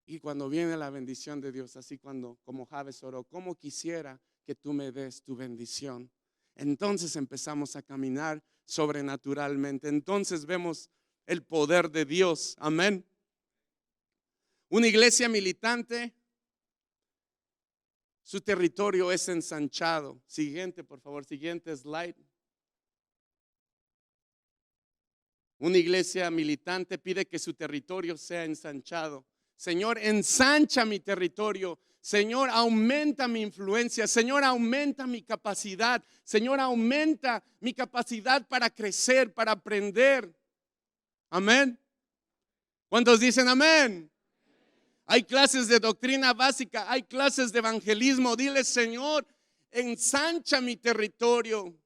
Y cuando viene la bendición de Dios, así como Jabes oró, como quisiera que tú me des tu bendición. Entonces empezamos a caminar sobrenaturalmente. Entonces vemos el poder de Dios. Amén. Una iglesia militante, su territorio es ensanchado. Siguiente, por favor, siguiente slide. Una iglesia militante pide que su territorio sea ensanchado. Señor, ensancha mi territorio. Señor, aumenta mi influencia. Señor, aumenta mi capacidad. Señor, aumenta mi capacidad para crecer, para aprender. Amén. ¿Cuántos dicen amén? Hay clases de doctrina básica, hay clases de evangelismo. Dile, Señor, ensancha mi territorio.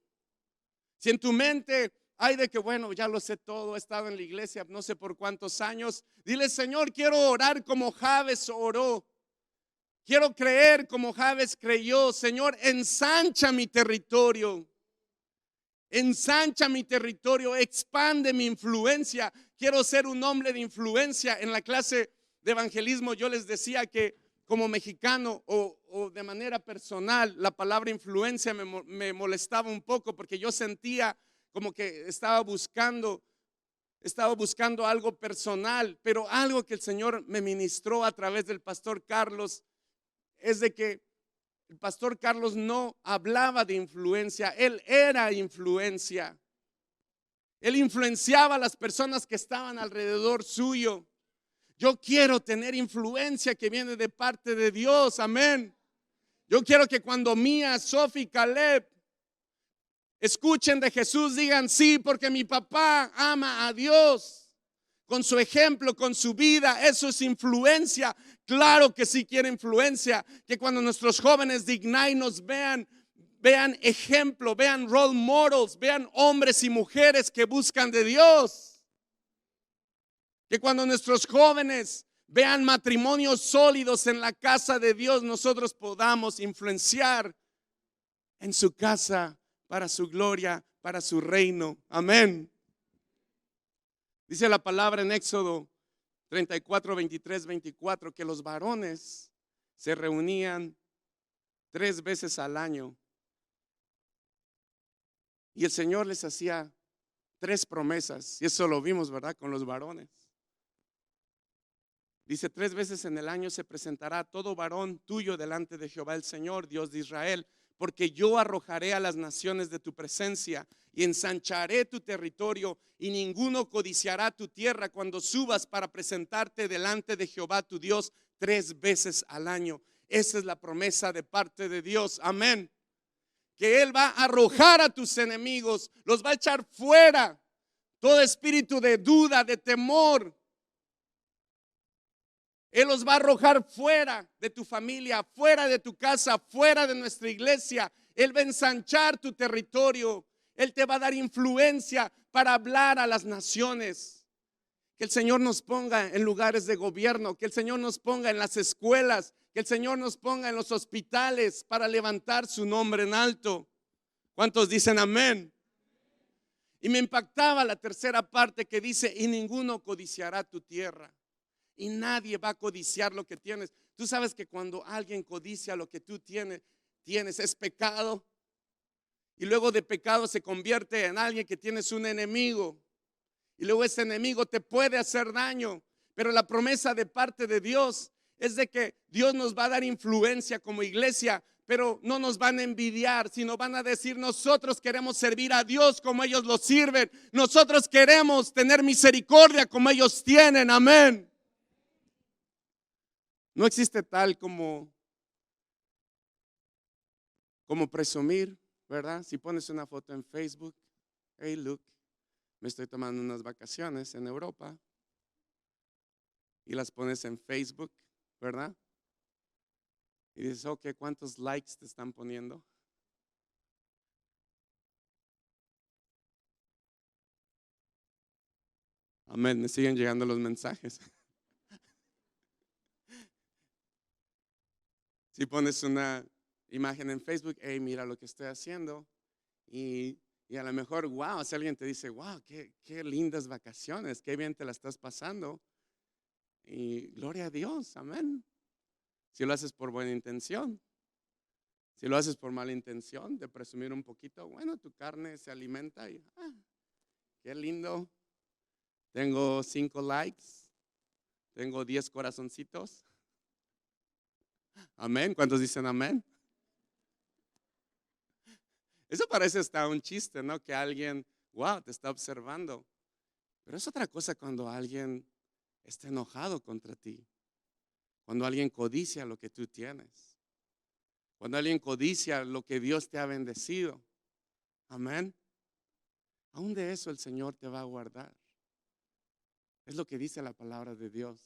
Si en tu mente hay de que, bueno, ya lo sé todo, he estado en la iglesia no sé por cuántos años, dile, Señor, quiero orar como Jabes oró. Quiero creer como Jabes creyó. Señor, ensancha mi territorio. Ensancha mi territorio, expande mi influencia. Quiero ser un hombre de influencia. En la clase de evangelismo yo les decía que como mexicano o de manera personal, la palabra influencia me molestaba un poco porque yo sentía como que estaba buscando algo personal, pero algo que el Señor me ministró a través del pastor Carlos es de que el pastor Carlos no hablaba de influencia, él era influencia. Él influenciaba a las personas que estaban alrededor suyo. Yo quiero tener influencia que viene de parte de Dios, amén. Yo quiero que cuando Mía, Sofi y Caleb escuchen de Jesús, digan sí, porque mi papá ama a Dios. Con su ejemplo, con su vida, eso es influencia. Claro que sí quiere influencia. Que cuando nuestros jóvenes de Ignite nos vean ejemplo, vean role models, vean hombres y mujeres que buscan de Dios. Que cuando nuestros jóvenes vean matrimonios sólidos en la casa de Dios, nosotros podamos influenciar en su casa para su gloria, para su reino. Amén. Dice la palabra en Éxodo 34, 23, 24 que los varones se reunían 3 veces al año y el Señor les hacía 3 promesas, y eso lo vimos, ¿verdad? Con los varones. Dice: 3 veces en el año se presentará todo varón tuyo delante de Jehová el Señor, Dios de Israel, porque yo arrojaré a las naciones de tu presencia y ensancharé tu territorio, y ninguno codiciará tu tierra cuando subas para presentarte delante de Jehová tu Dios 3 veces al año. Esa es la promesa de parte de Dios, amén. Que Él va a arrojar a tus enemigos, los va a echar fuera, todo espíritu de duda, de temor. Él los va a arrojar fuera de tu familia, fuera de tu casa, fuera de nuestra iglesia. Él va a ensanchar tu territorio. Él te va a dar influencia para hablar a las naciones. Que el Señor nos ponga en lugares de gobierno, que el Señor nos ponga en las escuelas, que el Señor nos ponga en los hospitales para levantar su nombre en alto. ¿Cuántos dicen amén? Y me impactaba la tercera parte que dice: y ninguno codiciará tu tierra. Y nadie va a codiciar lo que tienes. Tú sabes que cuando alguien codicia lo que tú tienes es pecado. Y luego de pecado se convierte en alguien que tienes un enemigo. Y luego ese enemigo te puede hacer daño. Pero la promesa de parte de Dios es de que Dios nos va a dar influencia como iglesia, pero no nos van a envidiar, sino van a decir: nosotros queremos servir a Dios como ellos lo sirven. Nosotros queremos tener misericordia como ellos tienen, amén. No existe tal como presumir, ¿verdad? Si pones una foto en Facebook: hey, look, me estoy tomando unas vacaciones en Europa, y las pones en Facebook, ¿verdad? Y dices: ok, ¿cuántos likes te están poniendo? Amén, me siguen llegando los mensajes. Si pones una imagen en Facebook: hey, mira lo que estoy haciendo, y a lo mejor, wow, si alguien te dice: wow, qué lindas vacaciones, qué bien te la estás pasando, y gloria a Dios, amén. Si lo haces por buena intención. Si lo haces por mala intención, de presumir un poquito, bueno, tu carne se alimenta y qué lindo, tengo 5 likes, tengo 10 corazoncitos. Amén. ¿Cuántos dicen amén? Eso parece hasta un chiste, ¿no? Que alguien, wow, te está observando. Pero es otra cosa cuando alguien está enojado contra ti. Cuando alguien codicia lo que tú tienes. Cuando alguien codicia lo que Dios te ha bendecido. Amén. Aún de eso el Señor te va a guardar. Es lo que dice la palabra de Dios.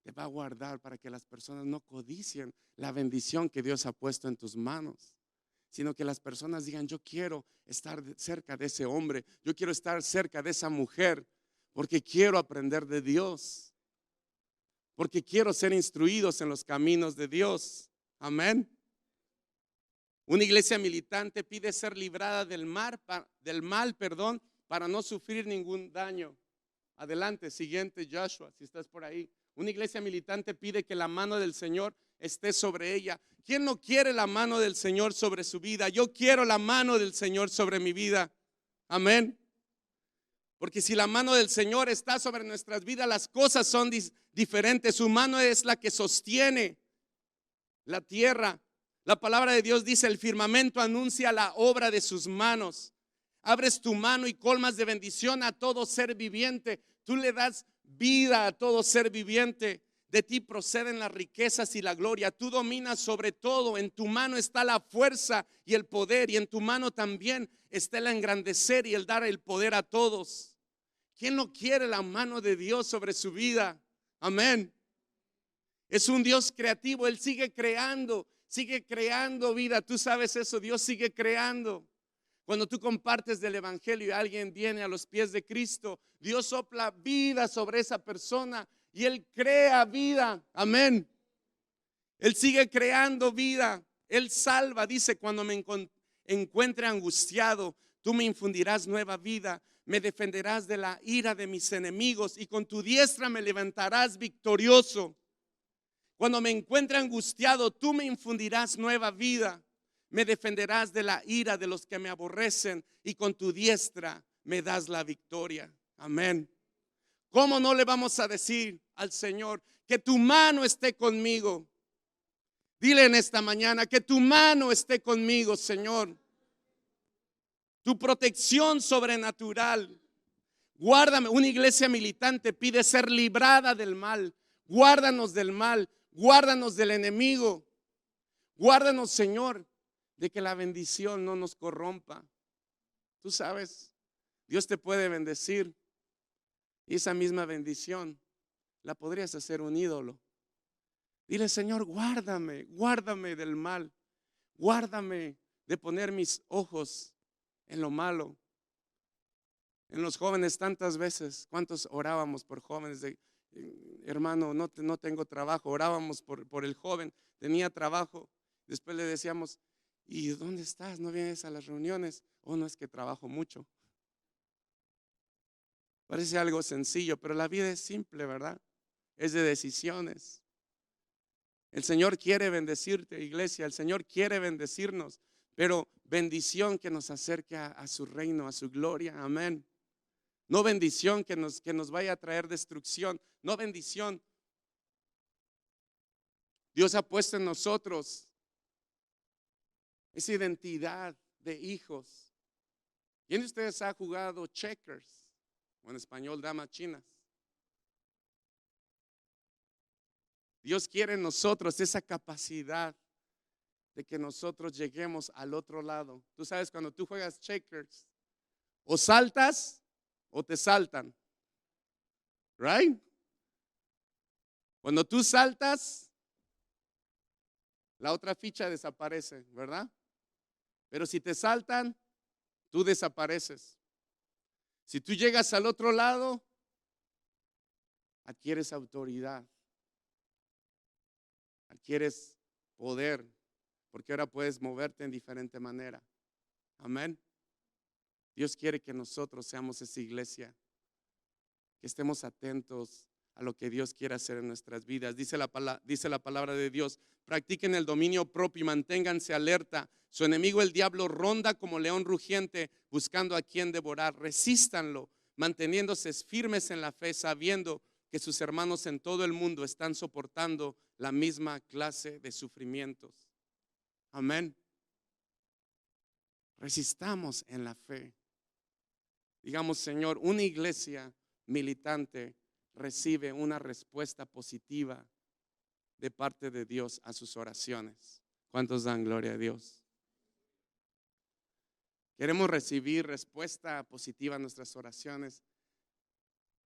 te va a guardar para que las personas no codicien la bendición que Dios ha puesto en tus manos, sino que las personas digan: yo quiero estar cerca de ese hombre, yo quiero estar cerca de esa mujer, porque quiero aprender de Dios, porque quiero ser instruidos en los caminos de Dios. Amén. Una iglesia militante pide ser librada del mal, para no sufrir ningún daño. Adelante, siguiente, Joshua, si estás por ahí. Una iglesia militante pide que la mano del Señor esté sobre ella. ¿Quién no quiere la mano del Señor sobre su vida? Yo quiero la mano del Señor sobre mi vida. Amén. Porque si la mano del Señor está sobre nuestras vidas, las cosas son diferentes. Su mano es la que sostiene la tierra. La palabra de Dios dice: el firmamento anuncia la obra de sus manos. Abres tu mano y colmas de bendición a todo ser viviente. Tú le das vida a todo ser viviente. De ti proceden las riquezas y la gloria. Tú dominas sobre todo. En tu mano está la fuerza y el poder, y en tu mano también está el engrandecer y el dar el poder a todos. ¿Quién no quiere la mano de Dios sobre su vida? Amén. Es un Dios creativo. Él sigue creando vida. Tú sabes eso. Dios sigue creando. Cuando tú compartes del evangelio y alguien viene a los pies de Cristo, Dios sopla vida sobre esa persona y Él crea vida. Amén. Él sigue creando vida. Él salva. Dice: cuando me encuentre angustiado, tú me infundirás nueva vida. Me defenderás de la ira de mis enemigos, y con tu diestra me levantarás victorioso. Cuando me encuentre angustiado, tú me infundirás nueva vida. Me defenderás de la ira de los que me aborrecen, y con tu diestra me das la victoria. Amén. ¿Cómo no le vamos a decir al Señor que tu mano esté conmigo? Dile en esta mañana: que tu mano esté conmigo, Señor. Tu protección sobrenatural. Guárdame. Una iglesia militante pide ser librada del mal. Guárdanos del mal. Guárdanos del enemigo. Guárdanos, Señor, de que la bendición no nos corrompa. Tú sabes, Dios te puede bendecir, y esa misma bendición la podrías hacer un ídolo. Dile: Señor, guárdame, guárdame del mal. Guárdame de poner mis ojos en lo malo. En los jóvenes tantas veces, ¿cuántos orábamos por jóvenes? Hermano, no tengo trabajo. Orábamos por el joven, tenía trabajo. Después le decíamos: ¿y dónde estás? ¿No vienes a las reuniones? Oh, no, es que trabajo mucho. Parece algo sencillo, pero la vida es simple, ¿verdad? Es de decisiones. El Señor quiere bendecirte, iglesia. El Señor quiere bendecirnos, pero bendición que nos acerque a su reino, a su gloria. Amén. No bendición que nos vaya a traer destrucción. No bendición. Dios ha puesto en nosotros esa identidad de hijos. ¿Quién de ustedes ha jugado checkers? O en español, damas chinas. Dios quiere en nosotros esa capacidad de que nosotros lleguemos al otro lado. Tú sabes, cuando tú juegas checkers, o saltas o te saltan. Right? Cuando tú saltas, la otra ficha desaparece, ¿verdad? Pero si te saltan, tú desapareces. Si tú llegas al otro lado, adquieres autoridad, adquieres poder, porque ahora puedes moverte en diferente manera. Amén. Dios quiere que nosotros seamos esa iglesia, que estemos atentos a lo que Dios quiere hacer en nuestras vidas. Dice la palabra de Dios: practiquen el dominio propio y manténganse alerta. Su enemigo, el diablo, ronda como león rugiente buscando a quien devorar. Resístanlo, manteniéndose firmes en la fe, sabiendo que sus hermanos en todo el mundo están soportando la misma clase de sufrimientos. Amén. Resistamos en la fe. Digamos: Señor, una iglesia militante recibe una respuesta positiva de parte de Dios a sus oraciones. ¿Cuántos dan gloria a Dios? Queremos recibir respuesta positiva a nuestras oraciones.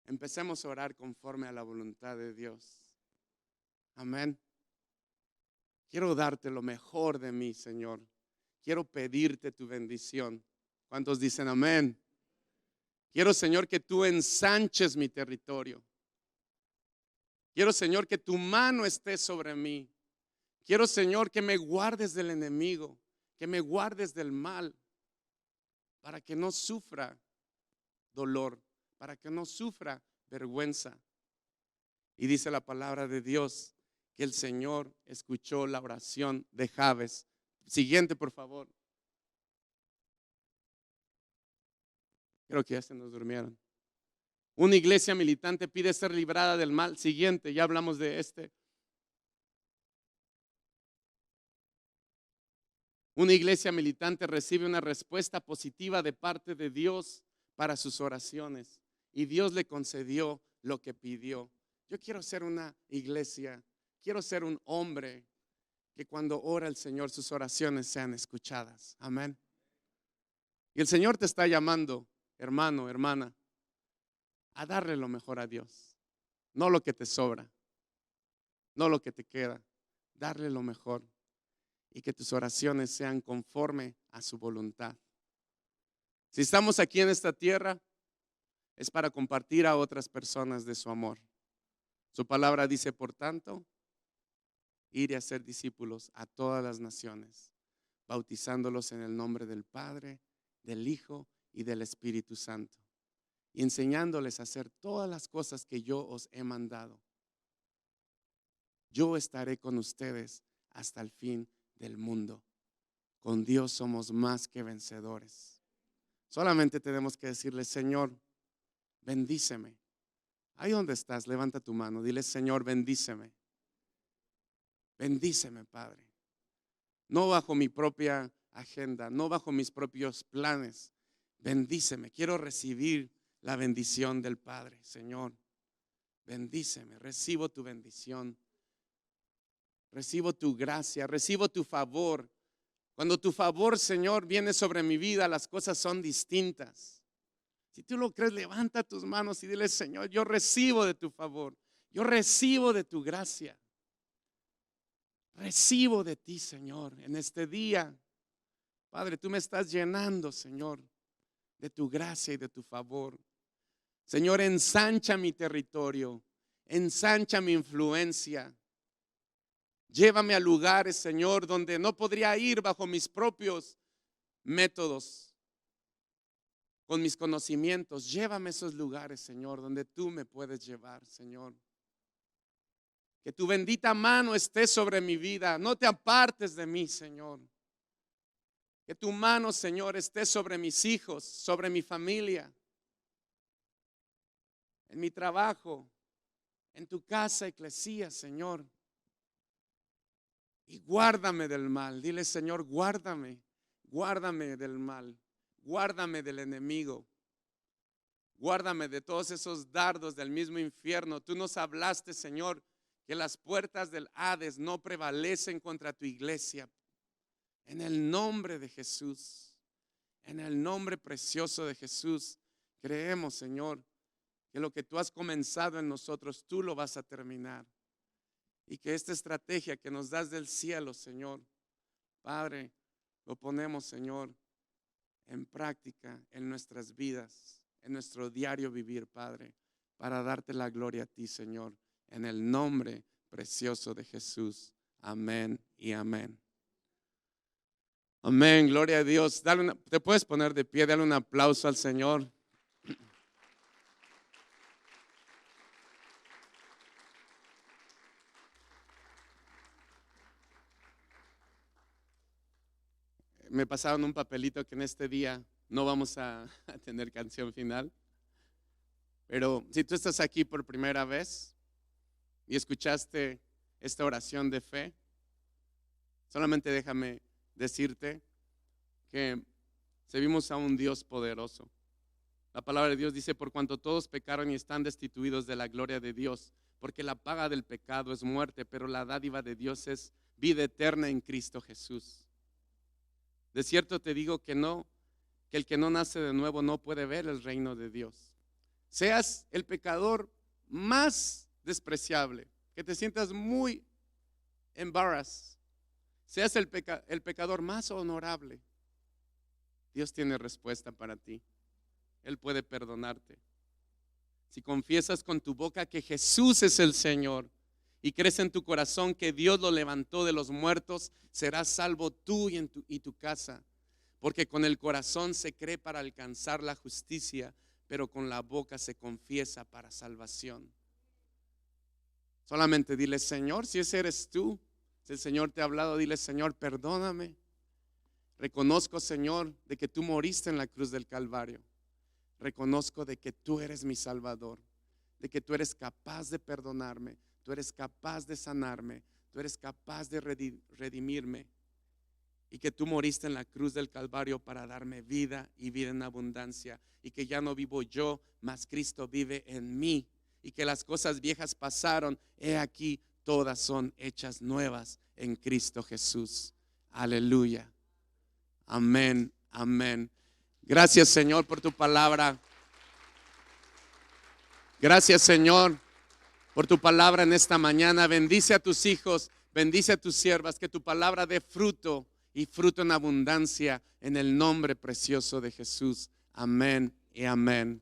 Empecemos a orar conforme a la voluntad de Dios. Amén. Quiero darte lo mejor de mí, Señor. Quiero pedirte tu bendición. ¿Cuántos dicen amén? Quiero, Señor, que tú ensanches mi territorio. Quiero, Señor, que tu mano esté sobre mí. Quiero, Señor, que me guardes del enemigo, que me guardes del mal, para que no sufra dolor, para que no sufra vergüenza. Y dice la palabra de Dios que el Señor escuchó la oración de Jabes. Siguiente, por favor. Creo que ya se nos durmieron. Una iglesia militante pide ser librada del mal. Siguiente, ya hablamos de este. Una iglesia militante recibe una respuesta positiva de parte de Dios para sus oraciones. Y Dios le concedió lo que pidió. Yo quiero ser una iglesia, quiero ser un hombre que cuando ora el Señor sus oraciones sean escuchadas. Amén. Y el Señor te está llamando, hermano, hermana, a darle lo mejor a Dios. No lo que te sobra, no lo que te queda, darle lo mejor. Y que tus oraciones sean conforme a su voluntad. Si estamos aquí en esta tierra, es para compartir a otras personas de su amor. Su palabra dice, por tanto, ir y hacer discípulos a todas las naciones, bautizándolos en el nombre del Padre, del Hijo y del Espíritu Santo, y enseñándoles a hacer todas las cosas que yo os he mandado. Yo estaré con ustedes hasta el fin del mundo. Con Dios somos más que vencedores. Solamente tenemos que decirle, Señor, bendíceme. Ahí donde estás, levanta tu mano, dile, Señor, bendíceme. Bendíceme, Padre. No bajo mi propia agenda, no bajo mis propios planes. Bendíceme. Quiero recibir la bendición del Padre, Señor. Bendíceme. Recibo tu bendición. Recibo tu gracia, recibo tu favor. Cuando tu favor, Señor, viene sobre mi vida, las cosas son distintas. Si tú lo crees, levanta tus manos y dile, Señor, yo recibo de tu favor. Yo recibo de tu gracia. Recibo de ti, Señor, en este día. Padre, tú me estás llenando, Señor, de tu gracia y de tu favor. Señor, ensancha mi territorio, ensancha mi influencia. Llévame a lugares, Señor, donde no podría ir bajo mis propios métodos, con mis conocimientos. Llévame a esos lugares, Señor, donde tú me puedes llevar, Señor. Que tu bendita mano esté sobre mi vida. No te apartes de mí, Señor. Que tu mano, Señor, esté sobre mis hijos, sobre mi familia, en mi trabajo, en tu casa, eclesía, Señor. Y guárdame del mal. Dile, Señor, guárdame, guárdame del mal, guárdame del enemigo, guárdame de todos esos dardos del mismo infierno. Tú nos hablaste, Señor, que las puertas del Hades no prevalecen contra tu iglesia. En el nombre de Jesús, en el nombre precioso de Jesús, creemos, Señor, que lo que tú has comenzado en nosotros, tú lo vas a terminar. Y que esta estrategia que nos das del cielo, Señor, Padre, lo ponemos, Señor, en práctica en nuestras vidas, en nuestro diario vivir, Padre, para darte la gloria a ti, Señor, en el nombre precioso de Jesús. Amén y amén. Amén, gloria a Dios. Te puedes poner de pie, dale un aplauso al Señor. Me pasaron un papelito que en este día no vamos a tener canción final. Pero si tú estás aquí por primera vez y escuchaste esta oración de fe, solamente déjame decirte que servimos a un Dios poderoso. La palabra de Dios dice, por cuanto todos pecaron y están destituidos de la gloria de Dios, porque la paga del pecado es muerte, pero la dádiva de Dios es vida eterna en Cristo Jesús. De cierto te digo que el que no nace de nuevo no puede ver el reino de Dios. Seas el pecador más despreciable, que te sientas muy embarrassed, seas el pecador más honorable, Dios tiene respuesta para ti. Él puede perdonarte. Si confiesas con tu boca que Jesús es el Señor y crees en tu corazón que Dios lo levantó de los muertos, serás salvo tú y tu casa. Porque con el corazón se cree para alcanzar la justicia, pero con la boca se confiesa para salvación. Solamente dile: Señor, si ese eres tú, si el Señor te ha hablado, dile: Señor, perdóname. Reconozco, Señor, de que tú moriste en la cruz del Calvario. Reconozco de que tú eres mi Salvador, de que tú eres capaz de perdonarme, tú eres capaz de sanarme, tú eres capaz de redimirme, y que tú moriste en la cruz del Calvario para darme vida y vida en abundancia, y que ya no vivo yo, mas Cristo vive en mí, y que las cosas viejas pasaron, he aquí todas son hechas nuevas en Cristo Jesús. Aleluya. Amén, amén. Gracias, Señor, por tu palabra. Gracias, Señor, por tu palabra en esta mañana. Bendice a tus hijos, bendice a tus siervas, que tu palabra dé fruto y fruto en abundancia en el nombre precioso de Jesús. Amén y amén.